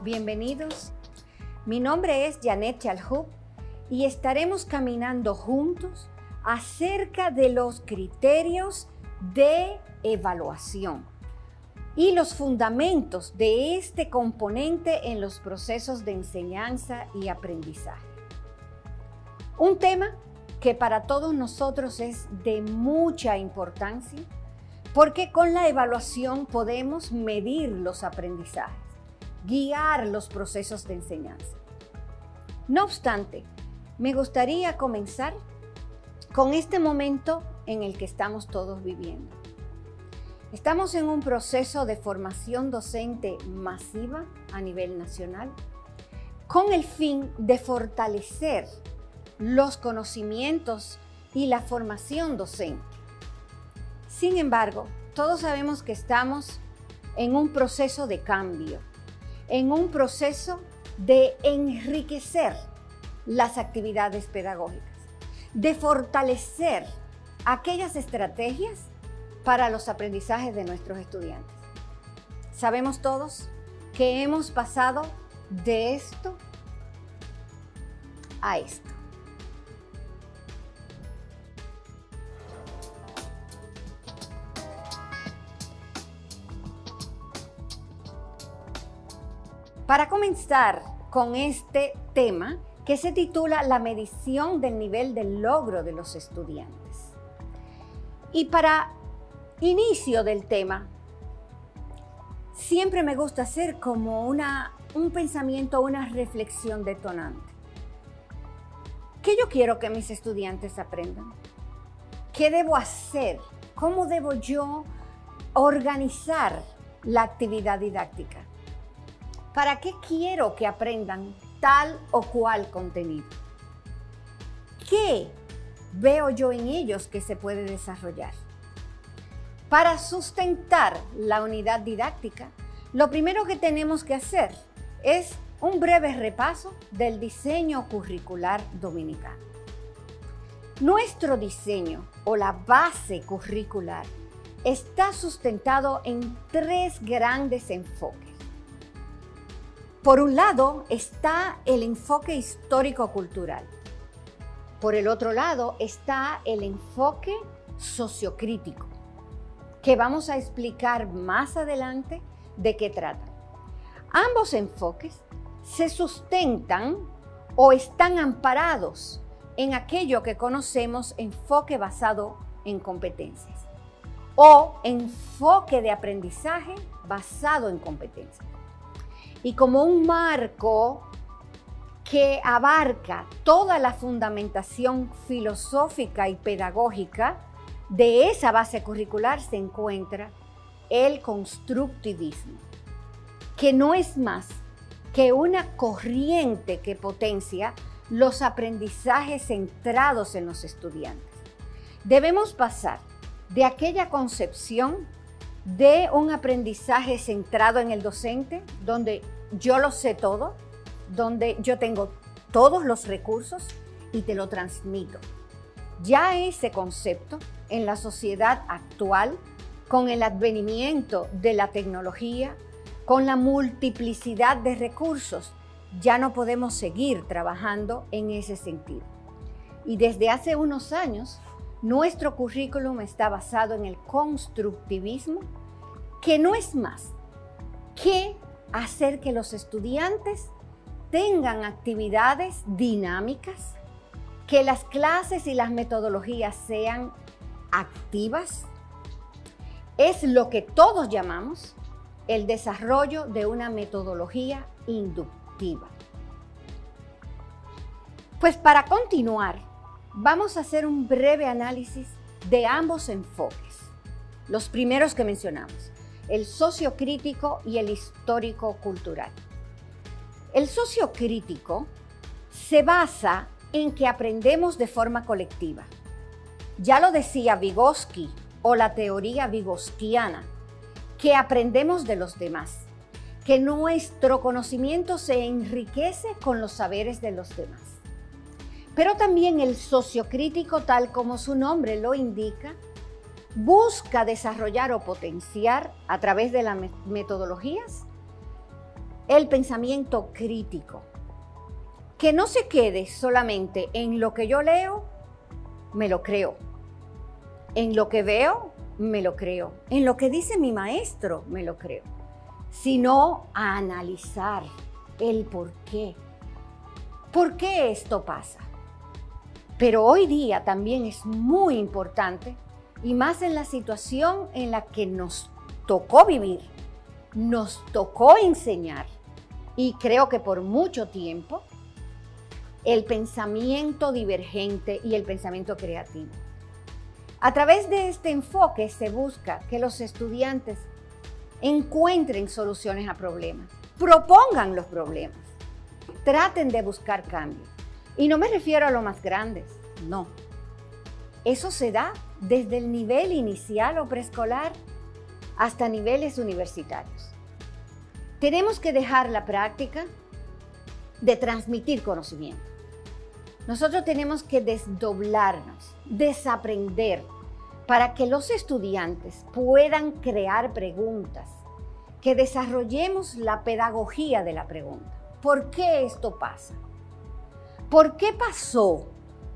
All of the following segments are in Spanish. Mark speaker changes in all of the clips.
Speaker 1: bienvenidos. Mi nombre es Janet Chalhub y estaremos caminando juntos acerca de los criterios de evaluación y los fundamentos de este componente en los procesos de enseñanza y aprendizaje. Un tema que para todos nosotros es de mucha importancia porque con la evaluación podemos medir los aprendizajes, guiar los procesos de enseñanza. No obstante, me gustaría comenzar con este momento en el que estamos todos viviendo. Estamos en un proceso de formación docente masiva a nivel nacional con el fin de fortalecer los conocimientos y la formación docente. Sin embargo, todos sabemos que estamos en un proceso de cambio, en un proceso de enriquecer las actividades pedagógicas, de fortalecer aquellas estrategias para los aprendizajes de nuestros estudiantes. Sabemos todos que hemos pasado de esto a esto. Para comenzar con este tema que se titula La medición del nivel de logro de los estudiantes. Y para inicio del tema, siempre me gusta hacer como un pensamiento, una reflexión detonante. ¿Qué yo quiero que mis estudiantes aprendan? ¿Qué debo hacer? ¿Cómo debo yo organizar la actividad didáctica? ¿Para qué quiero que aprendan tal o cual contenido? ¿Qué veo yo en ellos que se puede desarrollar? Para sustentar la unidad didáctica, lo primero que tenemos que hacer es un breve repaso del diseño curricular dominicano. Nuestro diseño o la base curricular está sustentado en tres grandes enfoques. Por un lado está el enfoque histórico-cultural. Por el otro lado está el enfoque sociocrítico, que vamos a explicar más adelante de qué tratan. Ambos enfoques se sustentan o están amparados en aquello que conocemos enfoque basado en competencias o enfoque de aprendizaje basado en competencias. Y como un marco que abarca toda la fundamentación filosófica y pedagógica de esa base curricular se encuentra el constructivismo, que no es más que una corriente que potencia los aprendizajes centrados en los estudiantes. Debemos pasar de aquella concepción de un aprendizaje centrado en el docente, donde yo lo sé todo, donde yo tengo todos los recursos y te lo transmito. Ya ese concepto en la sociedad actual, con el advenimiento de la tecnología, con la multiplicidad de recursos, ya no podemos seguir trabajando en ese sentido. Y desde hace unos años, nuestro currículum está basado en el constructivismo, que no es más que hacer que los estudiantes tengan actividades dinámicas, que las clases y las metodologías sean activas. Es lo que todos llamamos el desarrollo de una metodología inductiva. Pues para continuar, vamos a hacer un breve análisis de ambos enfoques, los primeros que mencionamos, el sociocrítico y el histórico-cultural. El sociocrítico se basa en que aprendemos de forma colectiva. Ya lo decía Vygotsky o la teoría vygotsiana, que aprendemos de los demás, que nuestro conocimiento se enriquece con los saberes de los demás. Pero también el sociocrítico, tal como su nombre lo indica, busca desarrollar o potenciar a través de las metodologías el pensamiento crítico. Que no se quede solamente en lo que yo leo, me lo creo. En lo que veo, me lo creo. En lo que dice mi maestro, me lo creo. Sino a analizar el por qué. ¿Por qué esto pasa? Pero hoy día también es muy importante, y más en la situación en la que nos tocó vivir, nos tocó enseñar, y creo que por mucho tiempo, el pensamiento divergente y el pensamiento creativo. A través de este enfoque se busca que los estudiantes encuentren soluciones a problemas, propongan los problemas, traten de buscar cambios. Y no me refiero a lo más grandes, no. Eso se da desde el nivel inicial o preescolar hasta niveles universitarios. Tenemos que dejar la práctica de transmitir conocimiento. Nosotros tenemos que desdoblarnos, desaprender, para que los estudiantes puedan crear preguntas, que desarrollemos la pedagogía de la pregunta. ¿Por qué esto pasa? ¿Por qué pasó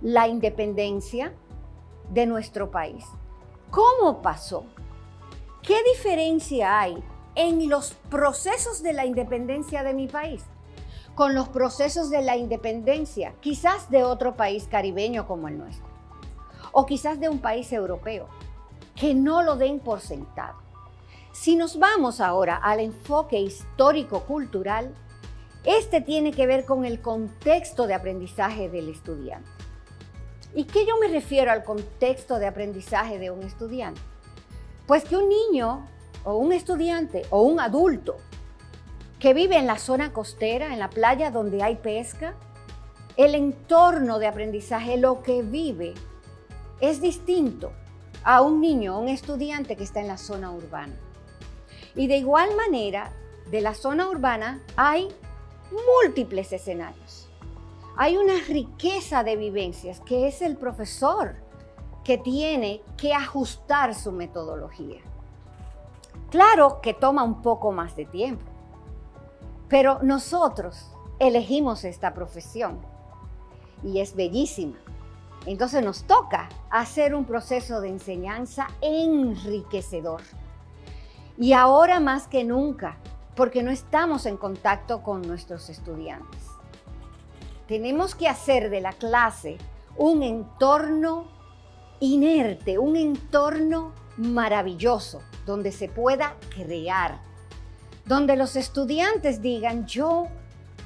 Speaker 1: la independencia de nuestro país? ¿Cómo pasó? ¿Qué diferencia hay en los procesos de la independencia de mi país con los procesos de la independencia quizás de otro país caribeño como el nuestro? O quizás de un país europeo, que no lo den por sentado. Si nos vamos ahora al enfoque histórico-cultural, este tiene que ver con el contexto de aprendizaje del estudiante. ¿Y qué yo me refiero al contexto de aprendizaje de un estudiante? Pues que un niño o un estudiante o un adulto que vive en la zona costera, en la playa donde hay pesca, el entorno de aprendizaje, lo que vive, es distinto a un niño o un estudiante que está en la zona urbana. Y de igual manera, de la zona urbana hay múltiples escenarios. Hay una riqueza de vivencias que es el profesor que tiene que ajustar su metodología. Claro que toma un poco más de tiempo, pero nosotros elegimos esta profesión y es bellísima. Entonces nos toca hacer un proceso de enseñanza enriquecedor. Y ahora más que nunca, porque no estamos en contacto con nuestros estudiantes. Tenemos que hacer de la clase un entorno inerte, un entorno maravilloso, donde se pueda crear, donde los estudiantes digan, yo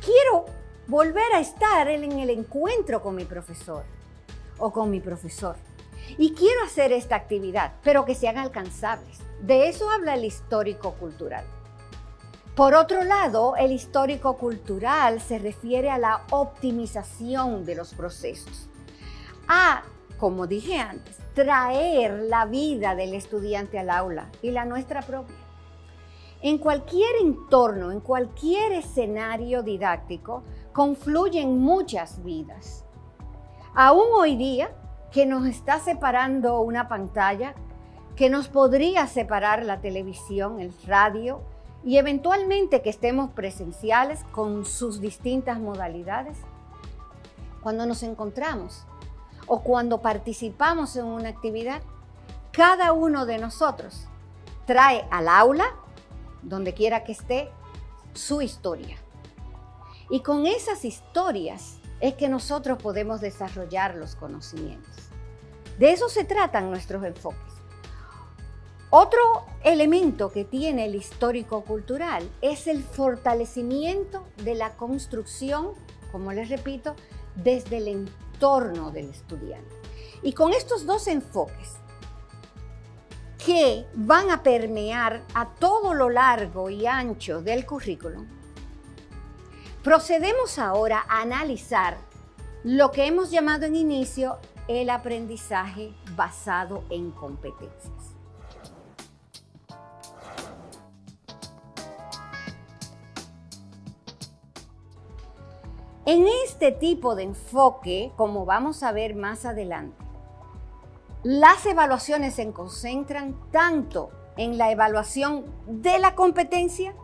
Speaker 1: quiero volver a estar en el encuentro con mi profesor o con mi profesor. Y quiero hacer esta actividad, pero que sean alcanzables. De eso habla el histórico-cultural. Por otro lado, el histórico-cultural se refiere a la optimización de los procesos, a, como dije antes, traer la vida del estudiante al aula y la nuestra propia. En cualquier entorno, en cualquier escenario didáctico, confluyen muchas vidas. Aún hoy día, que nos está separando una pantalla, que nos podría separar la televisión, el radio, y eventualmente que estemos presenciales con sus distintas modalidades. Cuando nos encontramos o cuando participamos en una actividad, cada uno de nosotros trae al aula, donde quiera que esté, su historia. Y con esas historias es que nosotros podemos desarrollar los conocimientos. De eso se tratan nuestros enfoques. Otro elemento que tiene el histórico-cultural es el fortalecimiento de la construcción, como les repito, desde el entorno del estudiante. Y con estos dos enfoques que van a permear a todo lo largo y ancho del currículum, procedemos ahora a analizar lo que hemos llamado en inicio el aprendizaje basado en competencias. En este tipo de enfoque, como vamos a ver más adelante, las evaluaciones se concentran tanto en la evaluación de la competencia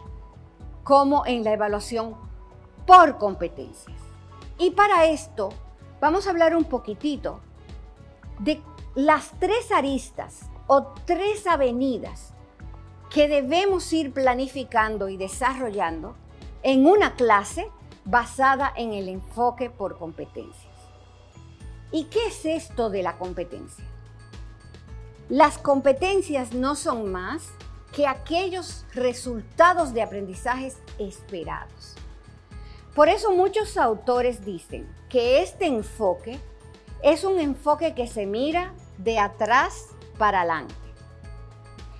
Speaker 1: como en la evaluación por competencias. Y para esto vamos a hablar un poquitito de las 3 aristas o 3 avenidas que debemos ir planificando y desarrollando en una clase basada en el enfoque por competencias. ¿Y qué es esto de la competencia? Las competencias no son más que aquellos resultados de aprendizajes esperados. Por eso muchos autores dicen que este enfoque es un enfoque que se mira de atrás para adelante.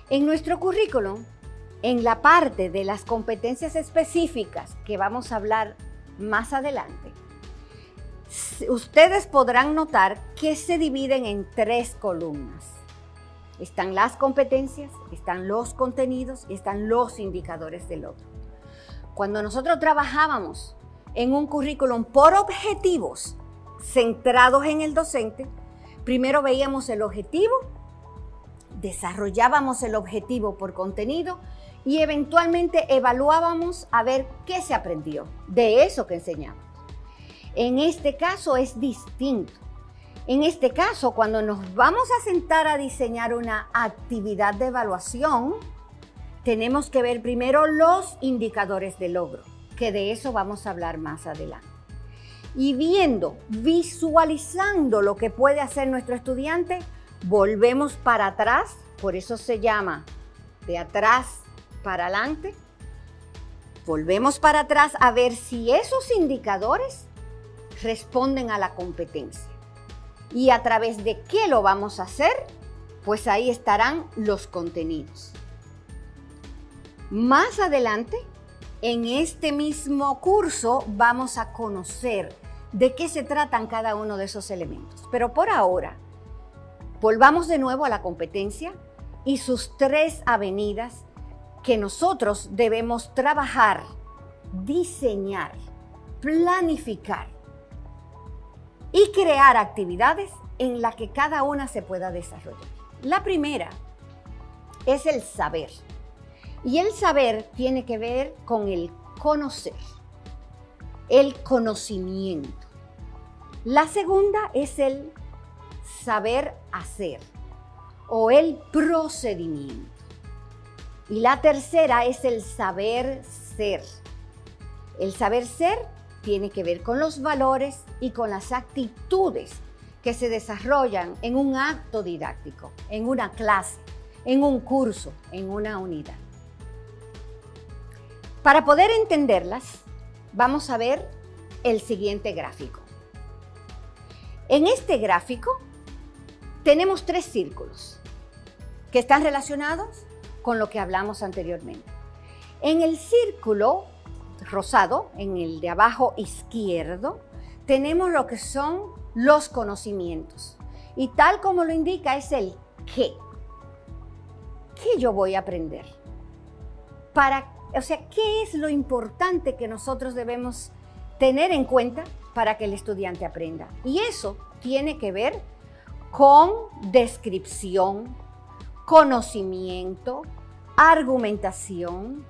Speaker 1: En nuestro currículum, en la parte de las competencias específicas que vamos a hablar más adelante, ustedes podrán notar que se dividen en 3 columnas. Están las competencias, están los contenidos y están los indicadores de logro. Cuando nosotros trabajábamos en un currículum por objetivos centrados en el docente, primero veíamos el objetivo, desarrollábamos el objetivo por contenido y eventualmente evaluábamos a ver qué se aprendió de eso que enseñamos. En este caso es distinto. En este caso, cuando nos vamos a sentar a diseñar una actividad de evaluación, tenemos que ver primero los indicadores de logro, que de eso vamos a hablar más adelante. Y viendo, visualizando lo que puede hacer nuestro estudiante, volvemos para atrás, por eso se llama de atrás para adelante. Volvemos para atrás a ver si esos indicadores responden a la competencia. ¿Y a través de qué lo vamos a hacer? Pues ahí estarán los contenidos. Más adelante, en este mismo curso, vamos a conocer de qué se tratan cada uno de esos elementos. Pero por ahora, volvamos de nuevo a la competencia y sus 3 avenidas que nosotros debemos trabajar, diseñar, planificar y crear actividades en las que cada una se pueda desarrollar. La primera es el saber. Y el saber tiene que ver con el conocer, el conocimiento. La segunda es el saber hacer o el procedimiento. Y la tercera es el saber ser. El saber ser tiene que ver con los valores y con las actitudes que se desarrollan en un acto didáctico, en una clase, en un curso, en una unidad. Para poder entenderlas, vamos a ver el siguiente gráfico. En este gráfico tenemos 3 círculos que están relacionados con lo que hablamos anteriormente. En el círculo rosado, en el de abajo izquierdo, tenemos lo que son los conocimientos. Y tal como lo indica es el qué. ¿Qué yo voy a aprender? ¿Qué es lo importante que nosotros debemos tener en cuenta para que el estudiante aprenda? Y eso tiene que ver con descripción, conocimiento, argumentación,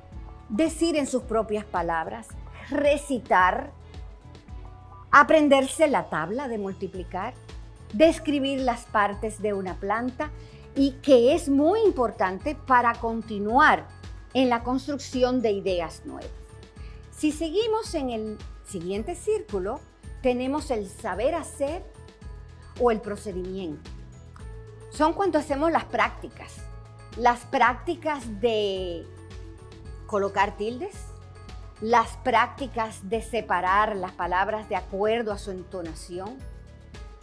Speaker 1: decir en sus propias palabras, recitar, aprenderse la tabla de multiplicar, describir las partes de una planta y que es muy importante para continuar en la construcción de ideas nuevas. Si seguimos en el siguiente círculo, tenemos el saber hacer o el procedimiento. Son cuando hacemos las prácticas de colocar tildes, las prácticas de separar las palabras de acuerdo a su entonación,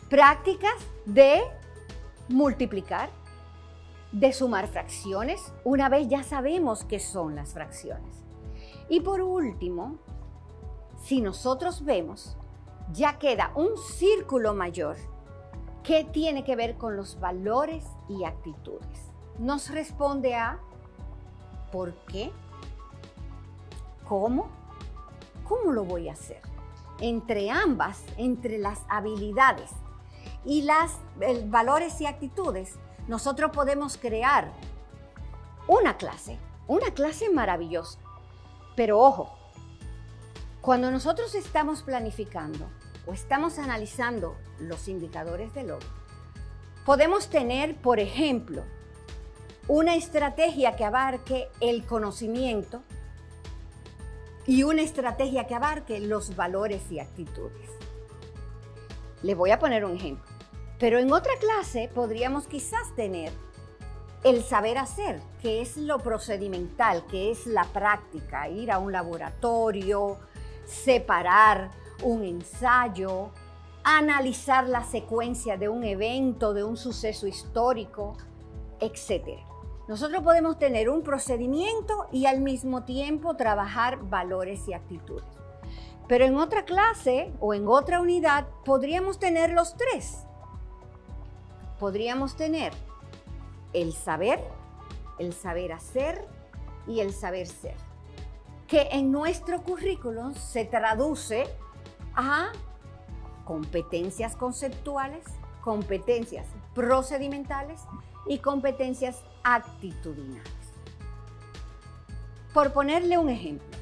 Speaker 1: prácticas de multiplicar, de sumar fracciones, una vez ya sabemos qué son las fracciones. Y por último, si nosotros vemos, ya queda un círculo mayor que tiene que ver con los valores y actitudes. Nos responde a ¿por qué? ¿Cómo? ¿Cómo lo voy a hacer? Entre ambas, entre las habilidades y las valores y actitudes, nosotros podemos crear una clase maravillosa. Pero ojo, cuando nosotros estamos planificando o estamos analizando los indicadores de logro, podemos tener, por ejemplo, una estrategia que abarque el conocimiento y una estrategia que abarque los valores y actitudes. Les voy a poner un ejemplo. Pero en otra clase podríamos quizás tener el saber hacer, que es lo procedimental, que es la práctica, ir a un laboratorio, separar un ensayo, analizar la secuencia de un evento, de un suceso histórico, etc. Nosotros podemos tener un procedimiento y al mismo tiempo trabajar valores y actitudes. Pero en otra clase o en otra unidad podríamos tener los tres. Podríamos tener el saber hacer y el saber ser, que en nuestro currículum se traduce a competencias conceptuales, competencias procedimentales y competencias actitudinales. Por ponerle un ejemplo,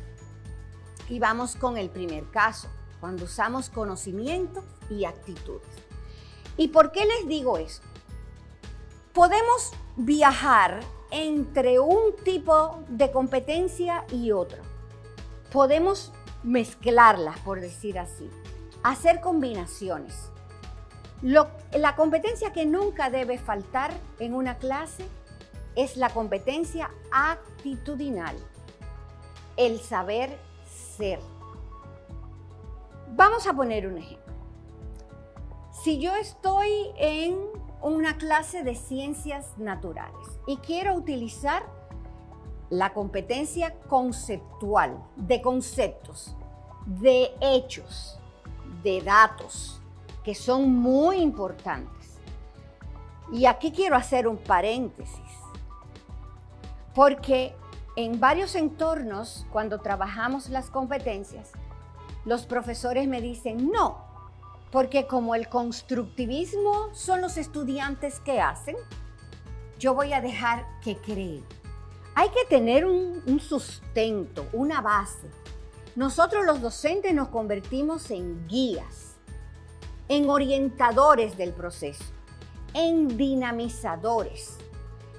Speaker 1: y vamos con el primer caso, cuando usamos conocimiento y actitudes. ¿Y por qué les digo eso? Podemos viajar entre un tipo de competencia y otro. Podemos mezclarlas, por decir así, hacer combinaciones. La competencia que nunca debe faltar en una clase es la competencia actitudinal, el saber ser. Vamos a poner un ejemplo. Si yo estoy en una clase de ciencias naturales y quiero utilizar la competencia conceptual, de conceptos, de hechos, de datos, que son muy importantes. Y aquí quiero hacer un paréntesis, porque en varios entornos, cuando trabajamos las competencias, los profesores me dicen no, porque como el constructivismo son los estudiantes que hacen, yo voy a dejar que creen. Hay que tener un sustento, una base. Nosotros los docentes nos convertimos en guías, en orientadores del proceso, en dinamizadores.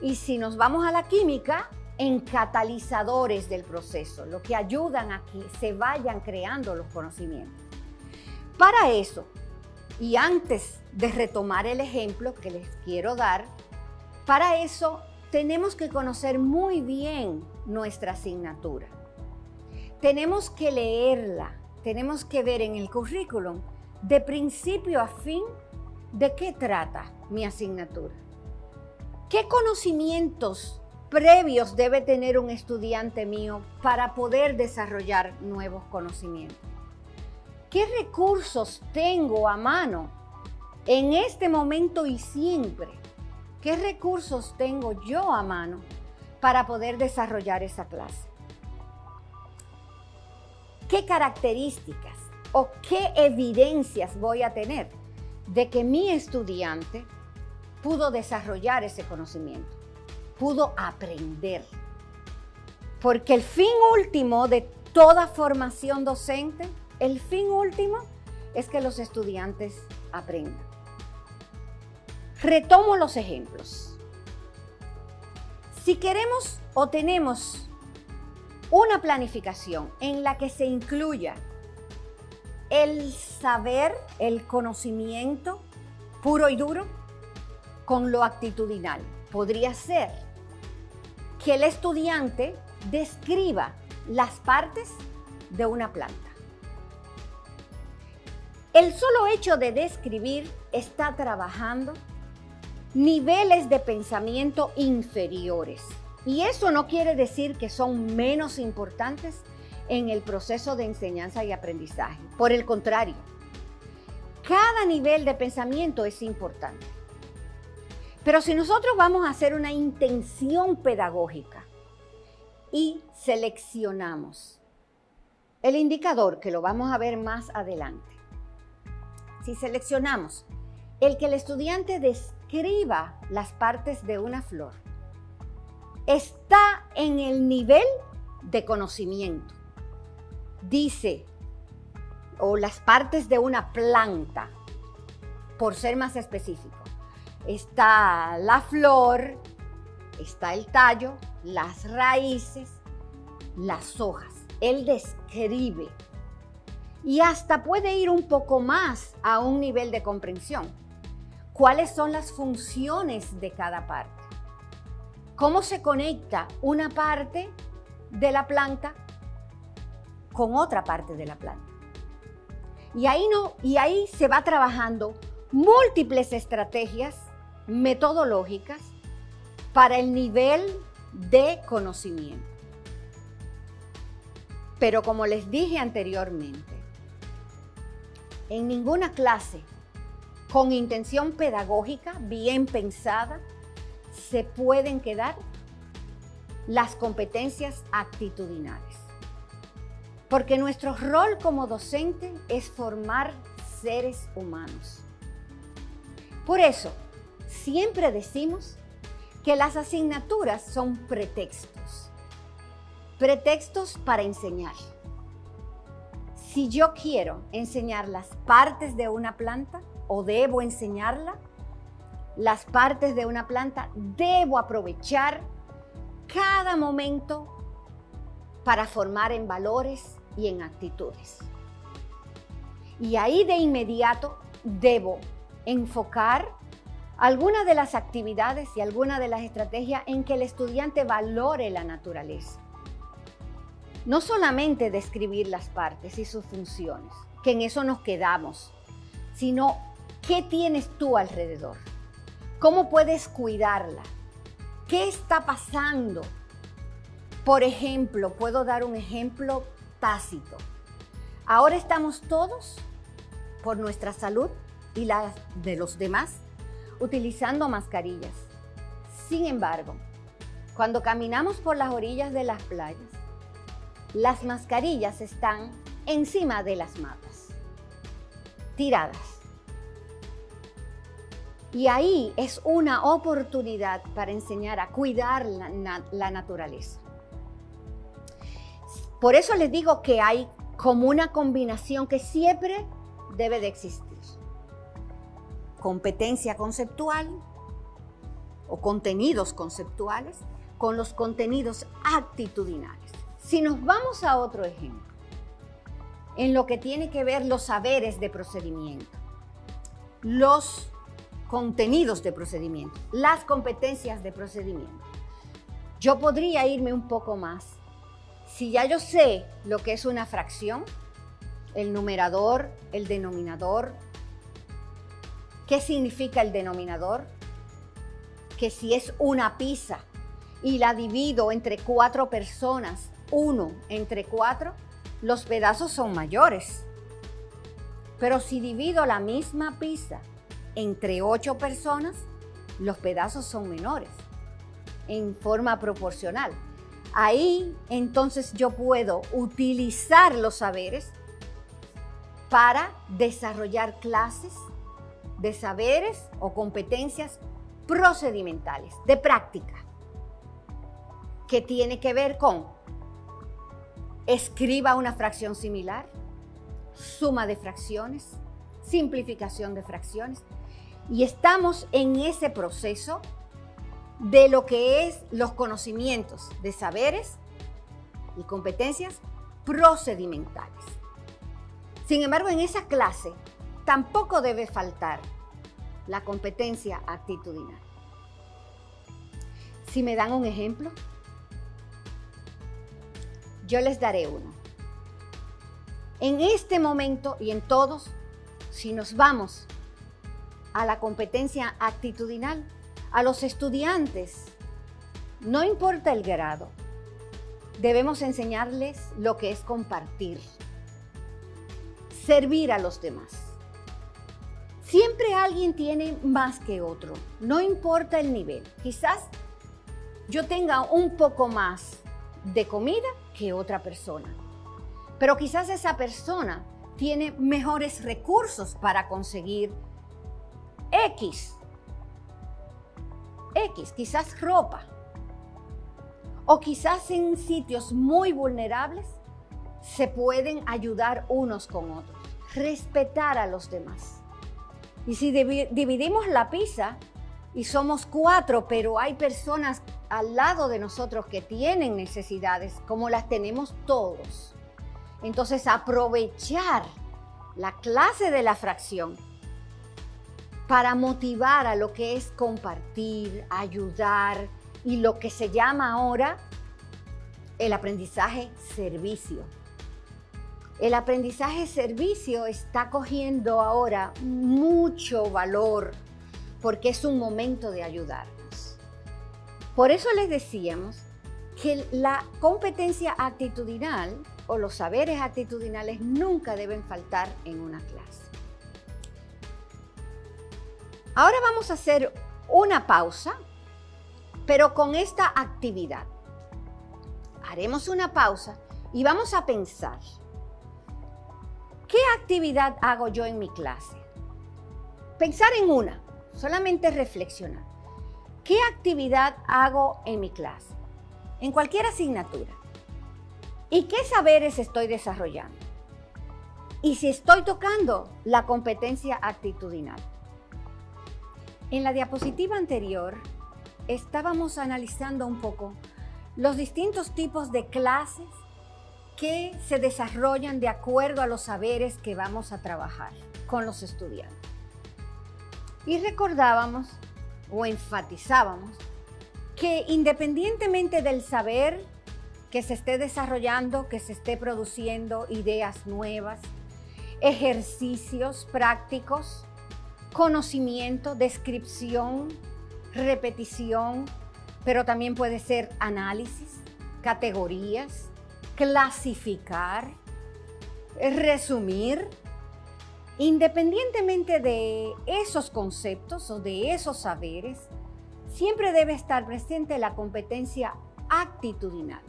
Speaker 1: Y si nos vamos a la química, en catalizadores del proceso, lo que ayudan a que se vayan creando los conocimientos. Para eso, y antes de retomar el ejemplo que les quiero dar, para eso tenemos que conocer muy bien nuestra asignatura. Tenemos que leerla, tenemos que ver en el currículum de principio a fin de qué trata mi asignatura. ¿Qué conocimientos previos debe tener un estudiante mío para poder desarrollar nuevos conocimientos? ¿Qué recursos tengo a mano en este momento y siempre? ¿Qué recursos tengo yo a mano para poder desarrollar esa clase? ¿Qué características o qué evidencias voy a tener de que mi estudiante pudo desarrollar ese conocimiento, pudo aprender? Porque el fin último de toda formación docente, el fin último es que los estudiantes aprendan. Retomo los ejemplos. Si queremos o tenemos una planificación en la que se incluya el saber, el conocimiento puro y duro con lo actitudinal, podría ser que el estudiante describa las partes de una planta. El solo hecho de describir está trabajando niveles de pensamiento inferiores. Y eso no quiere decir que son menos importantes en el proceso de enseñanza y aprendizaje. Por el contrario, cada nivel de pensamiento es importante. Pero si nosotros vamos a hacer una intención pedagógica y seleccionamos el indicador, que lo vamos a ver más adelante, si seleccionamos el que el estudiante describa las partes de una flor, está en el nivel de conocimiento. dice, o las partes de una planta, por ser más específico, está la flor, está el tallo, las raíces, las hojas. Él describe y hasta puede ir un poco más a un nivel de comprensión. ¿Cuáles son las funciones de cada parte? ¿Cómo se conecta una parte de la planta con otra parte de la planta? Y ahí se va trabajando múltiples estrategias metodológicas para el nivel de conocimiento. Pero como les dije anteriormente, en ninguna clase con intención pedagógica bien pensada se pueden quedar las competencias actitudinales. Porque nuestro rol como docente es formar seres humanos. Por eso, siempre decimos que las asignaturas son pretextos. Pretextos para enseñar. Si yo quiero enseñar las partes de una planta o debo enseñarla, las partes de una planta, debo aprovechar cada momento para formar en valores y en actitudes. Y ahí de inmediato debo enfocar algunas de las actividades y algunas de las estrategias en que el estudiante valore la naturaleza. No solamente describir las partes y sus funciones, que en eso nos quedamos, sino qué tienes tú alrededor, cómo puedes cuidarla, qué está pasando. Por ejemplo, puedo dar un ejemplo tácito. Ahora estamos todos, por nuestra salud y la de los demás, utilizando mascarillas. Sin embargo, cuando caminamos por las orillas de las playas, las mascarillas están encima de las matas, tiradas. Y ahí es una oportunidad para enseñar a cuidar la naturaleza. Por eso les digo que hay como una combinación que siempre debe de existir. Competencia conceptual o contenidos conceptuales con los contenidos actitudinales. Si nos vamos a otro ejemplo, en lo que tiene que ver los saberes de procedimiento, los contenidos de procedimiento, las competencias de procedimiento, yo podría irme un poco más. Si ya yo sé lo que es una fracción, el numerador, el denominador, ¿qué significa el denominador? Que si es una pizza y la divido entre 4 personas, 1 entre 4, los pedazos son mayores. Pero si divido la misma pizza entre 8 personas, los pedazos son menores, en forma proporcional. Ahí entonces yo puedo utilizar los saberes para desarrollar clases de saberes o competencias procedimentales, de práctica, que tiene que ver con escriba una fracción similar, suma de fracciones, simplificación de fracciones, y estamos en ese proceso de lo que es los conocimientos de saberes y competencias procedimentales. Sin embargo, en esa clase tampoco debe faltar la competencia actitudinal. Si me dan un ejemplo, yo les daré uno. En este momento y en todos, si nos vamos a la competencia actitudinal, a los estudiantes, no importa el grado, debemos enseñarles lo que es compartir, servir a los demás. Siempre alguien tiene más que otro, no importa el nivel. Quizás yo tenga un poco más de comida que otra persona, pero quizás esa persona tiene mejores recursos para conseguir X, quizás ropa, o quizás en sitios muy vulnerables se pueden ayudar unos con otros, respetar a los demás. Y si dividimos la pizza y somos 4, pero hay personas al lado de nosotros que tienen necesidades, como las tenemos todos, entonces aprovechar la clase de la fracción para motivar a lo que es compartir, ayudar y lo que se llama ahora el aprendizaje servicio. El aprendizaje servicio está cogiendo ahora mucho valor porque es un momento de ayudarnos. Por eso les decíamos que la competencia actitudinal o los saberes actitudinales nunca deben faltar en una clase. Ahora vamos a hacer una pausa, pero con esta actividad. Haremos una pausa y vamos a pensar, ¿qué actividad hago yo en mi clase? Pensar en una, solamente reflexionar. ¿Qué actividad hago en mi clase? En cualquier asignatura. ¿Y qué saberes estoy desarrollando? Y si estoy tocando la competencia actitudinal. En la diapositiva anterior estábamos analizando un poco los distintos tipos de clases que se desarrollan de acuerdo a los saberes que vamos a trabajar con los estudiantes. Y recordábamos o enfatizábamos que independientemente del saber que se esté desarrollando, que se esté produciendo ideas nuevas, ejercicios prácticos, conocimiento, descripción, repetición, pero también puede ser análisis, categorías, clasificar, resumir. Independientemente de esos conceptos o de esos saberes, siempre debe estar presente la competencia actitudinal.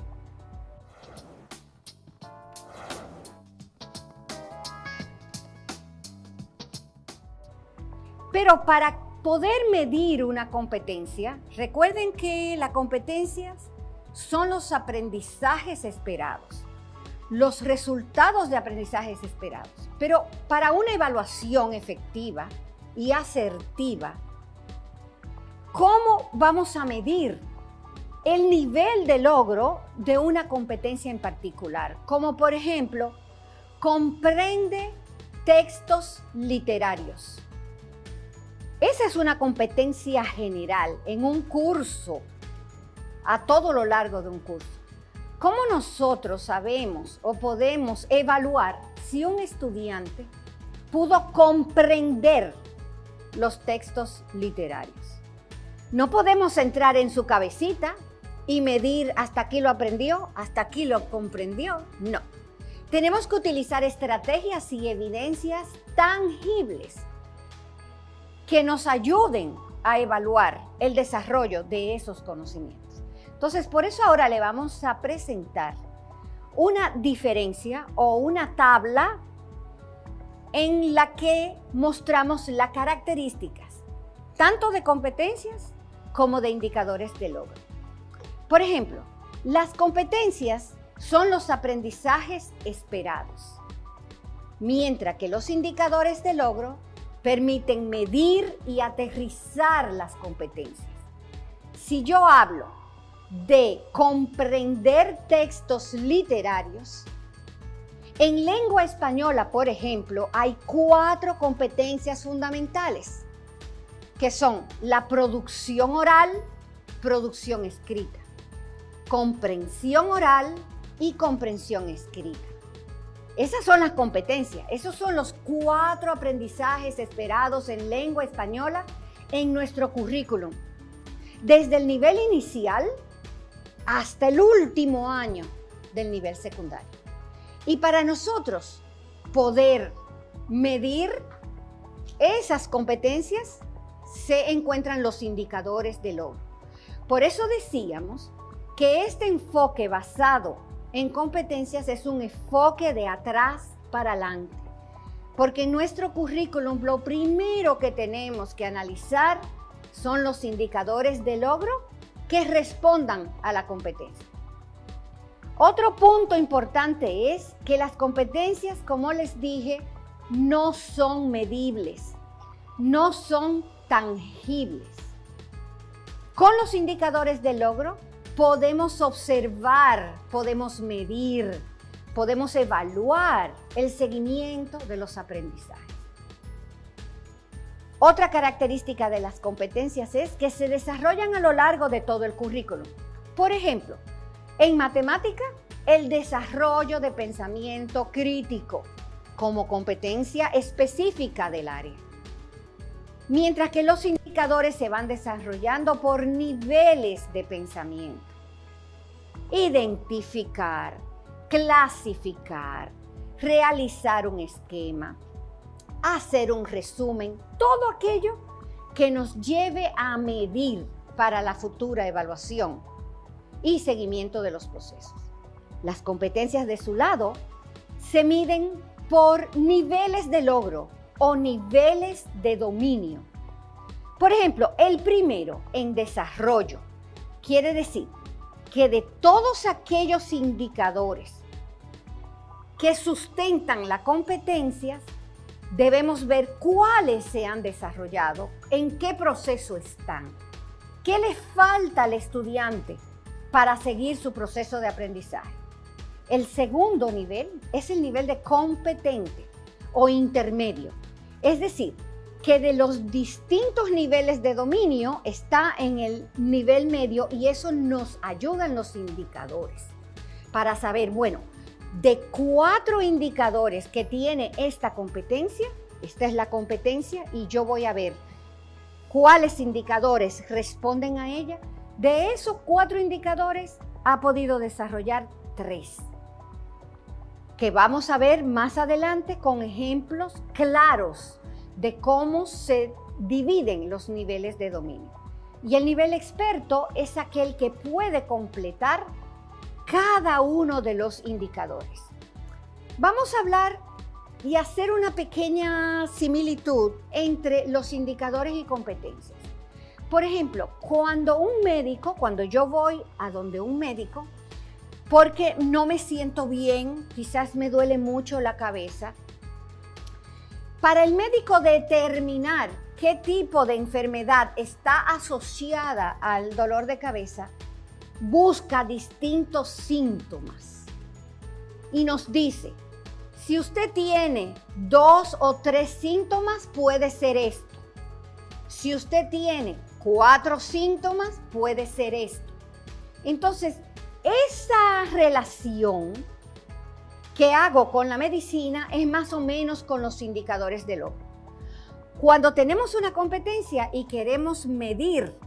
Speaker 1: Pero para poder medir una competencia, recuerden que las competencias son los aprendizajes esperados, los resultados de aprendizajes esperados. Pero para una evaluación efectiva y asertiva, ¿cómo vamos a medir el nivel de logro de una competencia en particular? Como por ejemplo, comprende textos literarios. Esa es una competencia general en un curso, a todo lo largo de un curso. ¿Cómo nosotros sabemos o podemos evaluar si un estudiante pudo comprender los textos literarios? No podemos entrar en su cabecita y medir hasta aquí lo aprendió, hasta aquí lo comprendió. No. Tenemos que utilizar estrategias y evidencias tangibles que nos ayuden a evaluar el desarrollo de esos conocimientos. Entonces, por eso ahora le vamos a presentar una diferencia o una tabla en la que mostramos las características tanto de competencias como de indicadores de logro. Por ejemplo, las competencias son los aprendizajes esperados, mientras que los indicadores de logro permiten medir y aterrizar las competencias. Si yo hablo de comprender textos literarios, en lengua española, por ejemplo, hay 4 competencias fundamentales, que son la producción oral, producción escrita, comprensión oral y comprensión escrita. Esas son las competencias, esos son los 4 aprendizajes esperados en lengua española en nuestro currículum, desde el nivel inicial hasta el último año del nivel secundario. Y para nosotros poder medir esas competencias, se encuentran los indicadores de logro. Por eso decíamos que este enfoque basado en competencias es un enfoque de atrás para adelante, porque en nuestro currículum lo primero que tenemos que analizar son los indicadores de logro que respondan a la competencia. Otro punto importante es que las competencias, como les dije, no son medibles, no son tangibles. Con los indicadores de logro podemos observar, podemos medir, podemos evaluar el seguimiento de los aprendizajes. Otra característica de las competencias es que se desarrollan a lo largo de todo el currículum. Por ejemplo, en matemática, el desarrollo de pensamiento crítico como competencia específica del área. Mientras que los indicadores se van desarrollando por niveles de pensamiento. Identificar, clasificar, realizar un esquema, hacer un resumen, todo aquello que nos lleve a medir para la futura evaluación y seguimiento de los procesos. Las competencias de su lado se miden por niveles de logro o niveles de dominio. Por ejemplo, el primero en desarrollo quiere decir que de todos aquellos indicadores que sustentan las competencias, debemos ver cuáles se han desarrollado, en qué proceso están, qué le falta al estudiante para seguir su proceso de aprendizaje. El segundo nivel es el nivel de competente o intermedio, es decir, que de los distintos niveles de dominio está en el nivel medio y eso nos ayuda en los indicadores para saber, bueno, de 4 indicadores que tiene esta competencia, esta es la competencia y yo voy a ver cuáles indicadores responden a ella. De esos 4 indicadores ha podido desarrollar 3, que vamos a ver más adelante con ejemplos claros de cómo se dividen los niveles de dominio. Y el nivel experto es aquel que puede completar cada uno de los indicadores. Vamos a hablar y hacer una pequeña similitud entre los indicadores y competencias. Por ejemplo, cuando yo voy a donde un médico, porque no me siento bien, quizás me duele mucho la cabeza, para el médico determinar qué tipo de enfermedad está asociada al dolor de cabeza, busca distintos síntomas y nos dice, si usted tiene 2 o 3 síntomas, puede ser esto. Si usted tiene 4 síntomas, puede ser esto. Entonces, esa relación que hago con la medicina es más o menos con los indicadores de logro. Cuando tenemos una competencia y queremos medir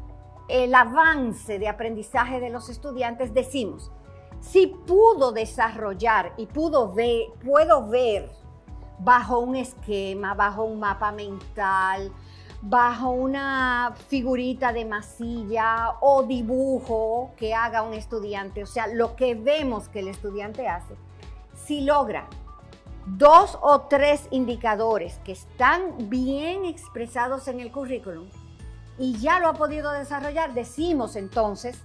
Speaker 1: el avance de aprendizaje de los estudiantes, decimos, si pudo desarrollar y puedo ver bajo un esquema, bajo un mapa mental, bajo una figurita de masilla o dibujo que haga un estudiante, o sea, lo que vemos que el estudiante hace, si logra 2 o 3 indicadores que están bien expresados en el currículum y ya lo ha podido desarrollar, decimos entonces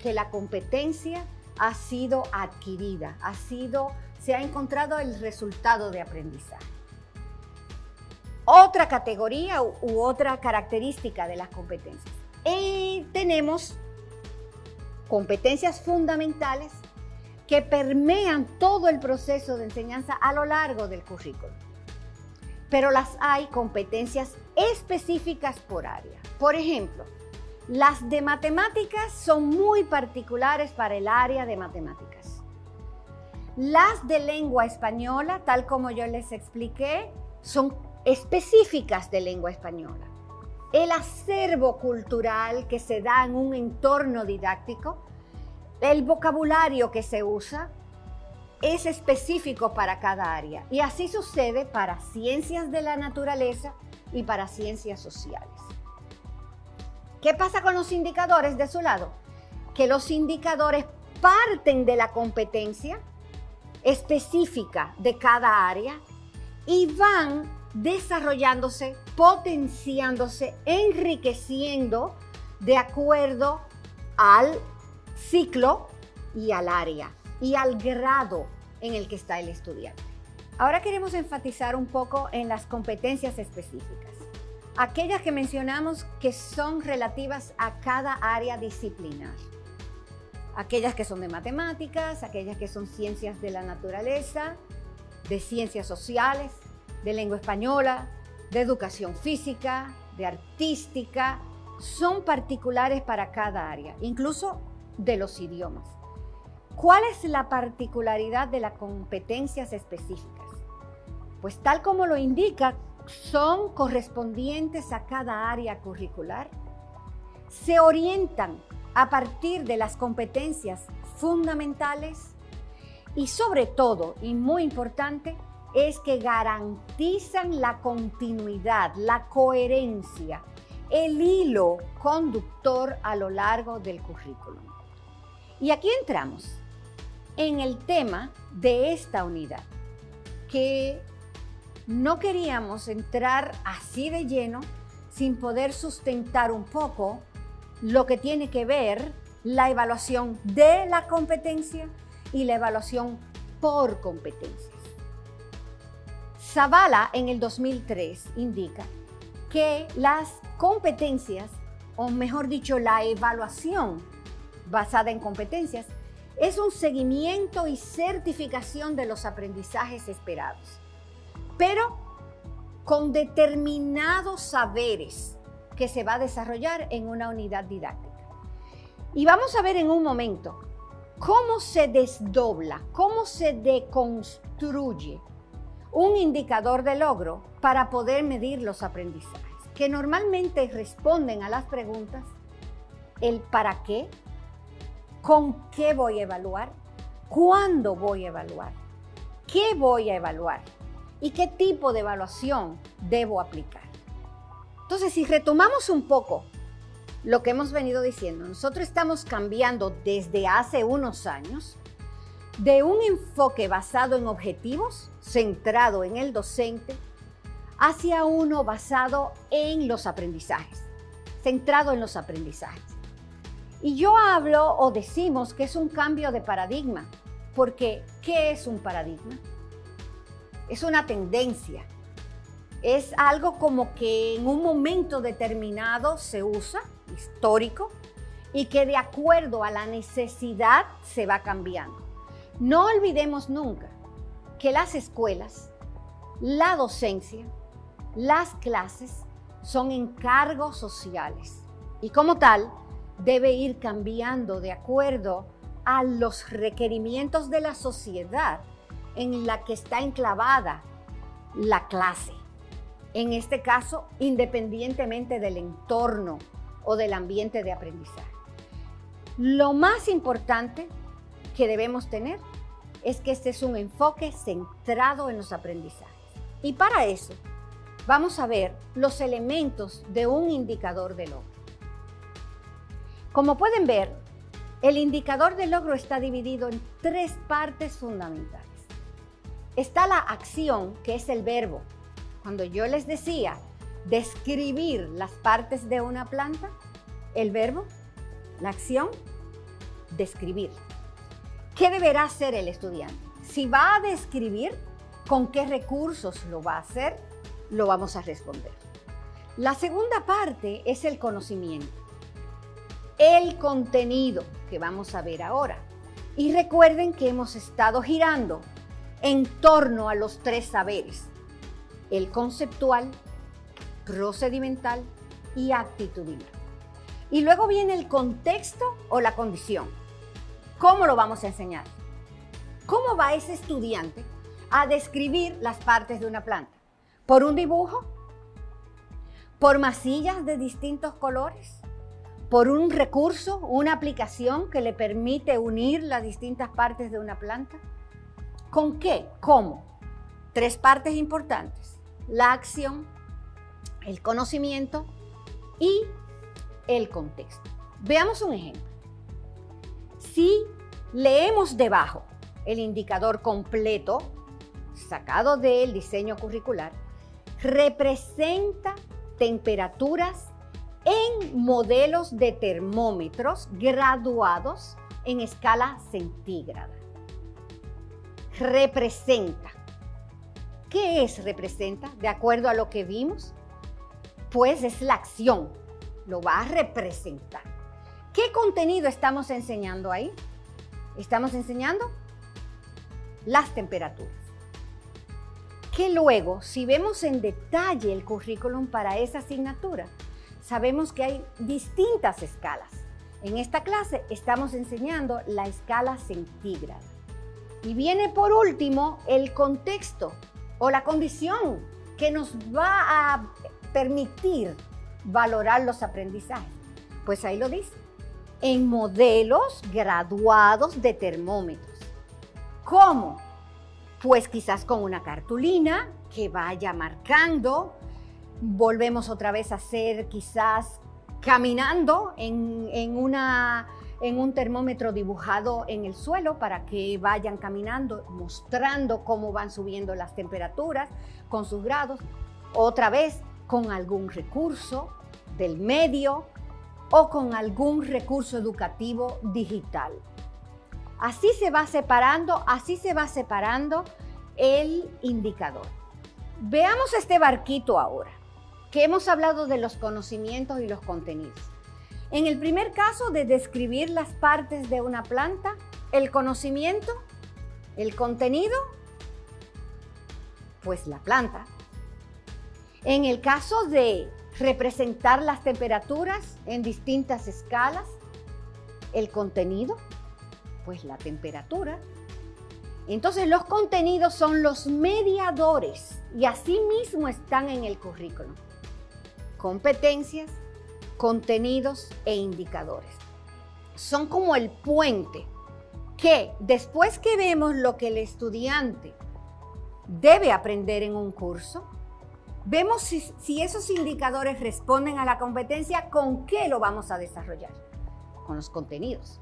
Speaker 1: que la competencia ha sido adquirida, se ha encontrado el resultado de aprendizaje. Otra categoría u otra característica de las competencias. Tenemos competencias fundamentales que permean todo el proceso de enseñanza a lo largo del currículo. Pero hay competencias específicas por área. Por ejemplo, las de matemáticas son muy particulares para el área de matemáticas. Las de lengua española, tal como yo les expliqué, son específicas de lengua española. El acervo cultural que se da en un entorno didáctico, el vocabulario que se usa, es específico para cada área. Y así sucede para ciencias de la naturaleza y para ciencias sociales. ¿Qué pasa con los indicadores de su lado? Que los indicadores parten de la competencia específica de cada área y van desarrollándose, potenciándose, enriqueciendo de acuerdo al ciclo y al área. y al grado en el que está el estudiante. Ahora queremos enfatizar un poco en las competencias específicas, aquellas que mencionamos que son relativas a cada área disciplinar, aquellas que son de matemáticas, aquellas que son ciencias de la naturaleza, de ciencias sociales, de lengua española, de educación física, de artística, son particulares para cada área, incluso de los idiomas. ¿Cuál es la particularidad de las competencias específicas? Pues tal como lo indica, son correspondientes a cada área curricular, se orientan a partir de las competencias fundamentales y sobre todo, y muy importante, es que garantizan la continuidad, la coherencia, el hilo conductor a lo largo del currículum. Y aquí entramos en el tema de esta unidad, que no queríamos entrar así de lleno sin poder sustentar un poco lo que tiene que ver la evaluación de la competencia y la evaluación por competencias. Zavala en el 2003 indica que las competencias, o mejor dicho, la evaluación basada en competencias, es un seguimiento y certificación de los aprendizajes esperados, pero con determinados saberes que se va a desarrollar en una unidad didáctica. Y vamos a ver en un momento cómo se desdobla, cómo se deconstruye un indicador de logro para poder medir los aprendizajes, que normalmente responden a las preguntas: el para qué, con qué voy a evaluar, cuándo voy a evaluar, qué voy a evaluar y qué tipo de evaluación debo aplicar. Entonces, si retomamos un poco lo que hemos venido diciendo, nosotros estamos cambiando desde hace unos años de un enfoque basado en objetivos, centrado en el docente, hacia uno basado en los aprendizajes, centrado en los aprendizajes. Y yo hablo o decimos que es un cambio de paradigma, porque ¿qué es un paradigma? Es una tendencia, es algo como que en un momento determinado se usa, histórico, y que de acuerdo a la necesidad se va cambiando. No olvidemos nunca que las escuelas, la docencia, las clases son encargos sociales y como tal debe ir cambiando de acuerdo a los requerimientos de la sociedad en la que está enclavada la clase. En este caso, independientemente del entorno o del ambiente de aprendizaje. Lo más importante que debemos tener es que este es un enfoque centrado en los aprendizajes. Y para eso vamos a ver los elementos de un indicador de logro. Como pueden ver, el indicador de logro está dividido en tres partes fundamentales. Está la acción, que es el verbo. Cuando yo les decía describir las partes de una planta, el verbo, la acción, describir. ¿Qué deberá hacer el estudiante? Si va a describir, ¿con qué recursos lo va a hacer? Lo vamos a responder. La segunda parte es el conocimiento, el contenido que vamos a ver ahora. Y recuerden que hemos estado girando en torno a los tres saberes: el conceptual, procedimental y actitudinal. Y luego viene el contexto o la condición. ¿Cómo lo vamos a enseñar? ¿Cómo va ese estudiante a describir las partes de una planta? ¿Por un dibujo? ¿Por masillas de distintos colores? ¿Por un recurso, una aplicación que le permite unir las distintas partes de una planta? ¿Con qué? ¿Cómo? Tres partes importantes: la acción, el conocimiento y el contexto. Veamos un ejemplo. Si leemos debajo el indicador completo, sacado del diseño curricular, representa temperaturas en modelos de termómetros graduados en escala centígrada. representa. ¿Qué es representa? De acuerdo a lo que vimos, pues es la acción, lo va a representar. ¿Qué contenido estamos enseñando ahí? Estamos enseñando las temperaturas. Que luego, si vemos en detalle el currículum para esa asignatura, sabemos que hay distintas escalas. En esta clase estamos enseñando la escala centígrada. Y viene por último el contexto o la condición que nos va a permitir valorar los aprendizajes. Pues ahí lo dice, en modelos graduados de termómetros. ¿Cómo? Pues quizás con una cartulina que vaya marcando. Volvemos otra vez a hacer quizás caminando en un termómetro dibujado en el suelo para que vayan caminando, mostrando cómo van subiendo las temperaturas con sus grados. Otra vez con algún recurso del medio o con algún recurso educativo digital. Así se va separando el indicador. Veamos este barquito ahora, que hemos hablado de los conocimientos y los contenidos. En el primer caso de describir las partes de una planta, el conocimiento, el contenido, pues la planta. En el caso de representar las temperaturas en distintas escalas, el contenido, pues la temperatura. Entonces los contenidos son los mediadores y así mismo están en el currículum. Competencias, contenidos e indicadores. Son como el puente que después que vemos lo que el estudiante debe aprender en un curso, vemos si esos indicadores responden a la competencia, ¿con qué lo vamos a desarrollar? Con los contenidos.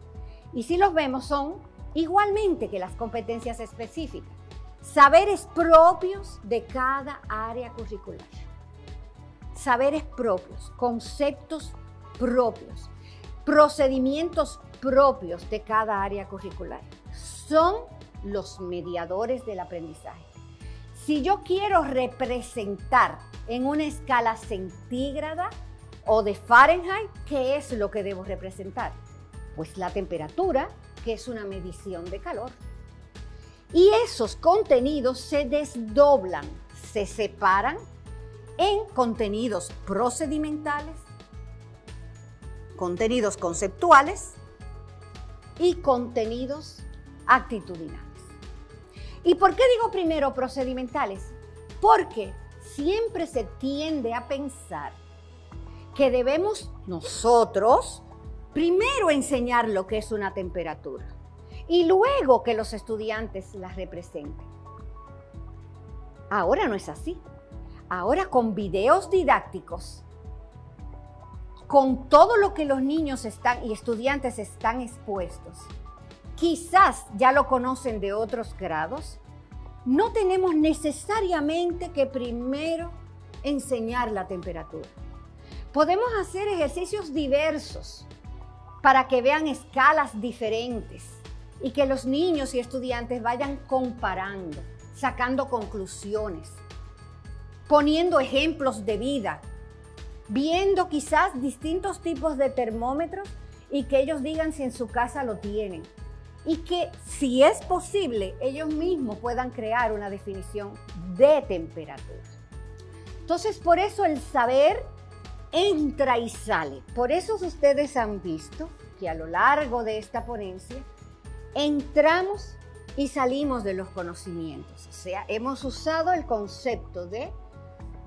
Speaker 1: Y si los vemos son igualmente que las competencias específicas, saberes propios de cada área curricular. Saberes propios, conceptos propios, procedimientos propios de cada área curricular. Son los mediadores del aprendizaje. Si yo quiero representar en una escala centígrada o de Fahrenheit, ¿qué es lo que debo representar? Pues la temperatura, que es una medición de calor. Y esos contenidos se desdoblan, se separan en contenidos procedimentales, contenidos conceptuales y contenidos actitudinales. ¿Y por qué digo primero procedimentales? Porque siempre se tiende a pensar que debemos nosotros primero enseñar lo que es una temperatura y luego que los estudiantes la representen. Ahora no es así. Ahora con videos didácticos, con todo lo que los niños y estudiantes están expuestos, quizás ya lo conocen de otros grados, no tenemos necesariamente que primero enseñar la temperatura. Podemos hacer ejercicios diversos para que vean escalas diferentes y que los niños y estudiantes vayan comparando, sacando conclusiones, poniendo ejemplos de vida, viendo quizás distintos tipos de termómetros y que ellos digan si en su casa lo tienen. Y que si es posible, ellos mismos puedan crear una definición de temperatura. Entonces, por eso el saber entra y sale. Por eso ustedes han visto que a lo largo de esta ponencia entramos y salimos de los conocimientos. O sea, hemos usado el concepto de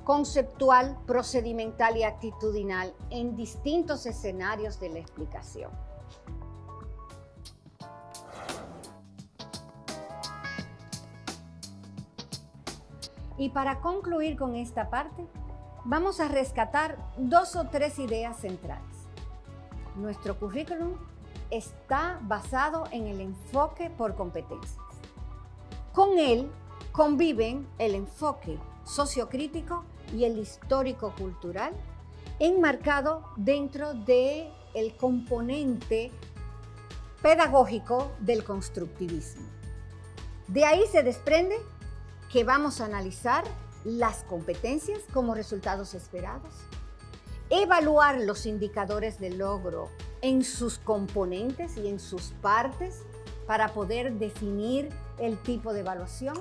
Speaker 1: conceptual, procedimental y actitudinal en distintos escenarios de la explicación. Y para concluir con esta parte, vamos a rescatar 2 o 3 ideas centrales. Nuestro currículum está basado en el enfoque por competencias. Con él conviven el enfoque sociocrítico y el histórico-cultural, enmarcado dentro del componente pedagógico del constructivismo. De ahí se desprende que vamos a analizar las competencias como resultados esperados, evaluar los indicadores de logro en sus componentes y en sus partes para poder definir el tipo de evaluación,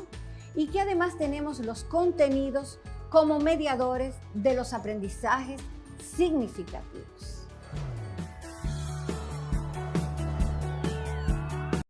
Speaker 1: y que además tenemos los contenidos como mediadores de los aprendizajes significativos.